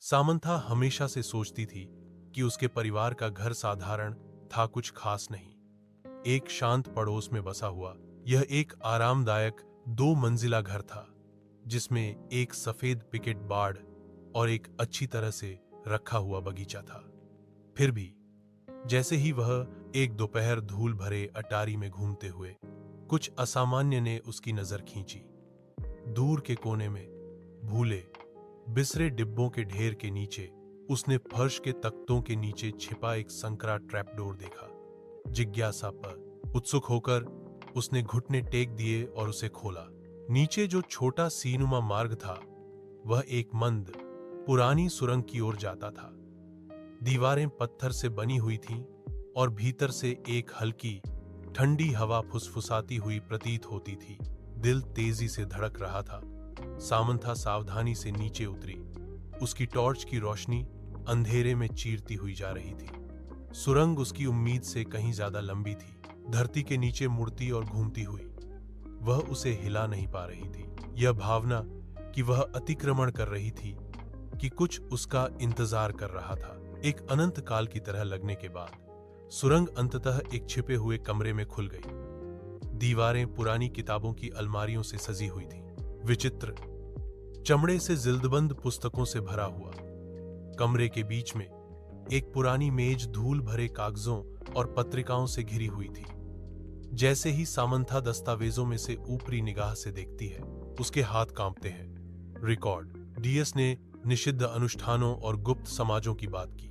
Samantha हमेशा से सोचती थी कि उसके परिवार का घर साधारण था, कुछ खास नहीं। एक शांत पड़ोस में बसा हुआ यह एक आरामदायक 2 मंजिला घर था, जिसमें एक सफेद पिकेट बाड़ और एक अच्छी तरह से रखा हुआ बगीचा था। फिर भी जैसे ही वह एक दोपहर धूल भरे अटारी में घूमते हुए कुछ असामान्य ने उसकी नजर खींची। दूर के कोने में भूले बिसरे डिब्बों के ढेर के नीचे उसने फर्श के तख्तों के नीचे छिपा एक संकरा ट्रैपडोर देखा। जिज्ञासा पर उत्सुक होकर उसने घुटने टेक दिए और उसे खोला। नीचे जो छोटा सीनुमा मार्ग था, वह एक मंद पुरानी सुरंग की ओर जाता था। दीवारें पत्थर से बनी हुई थीं और भीतर से एक हल्की ठंडी हवा फुसफुसाती हुई प्रतीत होती थी। दिल तेजी से धड़क रहा था। सामंथा सावधानी से नीचे उतरी। उसकी टॉर्च की रोशनी अंधेरे में चीरती हुई जा रही थी। सुरंग उसकी उम्मीद से कहीं ज्यादा लंबी थी, धरती के नीचे मुड़ती और घूमती हुई। वह उसे हिला नहीं पा रही थी। यह भावना कि वह अतिक्रमण कर रही थी, कि कुछ उसका इंतजार कर रहा था, एक अनंत काल की तरह लगने के बाद सुरंग अंततः एक छिपे हुए कमरे में खुल गई। दीवारें पुरानी किताबों की अलमारियों से सजी हुई थीं, विचित्र चमड़े से जिल्दबंद पुस्तकों से भरा हुआ। कमरे के बीच में एक पुरानी मेज धूल भरे कागजों और पत्रिकाओं से घिरी हुई थी। जैसे ही सामंथा दस्तावेजों में से ऊपरी निगाह से देखती है, उसके हाथ कांपते हैं। रिकॉर्ड डीएस ने निषिद्ध अनुष्ठानों और गुप्त समाजों की बात की।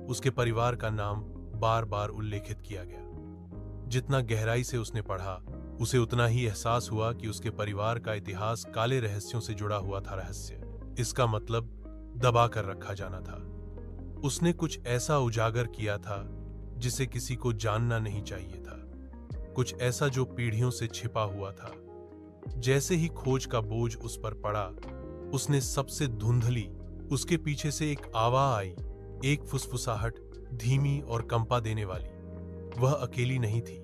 उसके परिवार का नाम बार बार उल्लेखित किया गया। जितना गहराई से उसने पढ़ा, उसे उतना ही एहसास हुआ कि उसके परिवार का इतिहास काले रहस्यों से जुड़ा हुआ था। रहस्य, इसका मतलब दबा कर रखा जाना था। उसने कुछ ऐसा उजागर किया था जिसे किसी को जानना नहीं चाहिए था, कुछ ऐसा जो पीढ़ियों से छिपा हुआ था। जैसे ही खोज का बोझ उस पर पड़ा, उसने सबसे धुंधली उसके पीछे से एक आवाज आई, एक फुसफुसाहट, धीमी और कंपा देने वाली। वह अकेली नहीं थी।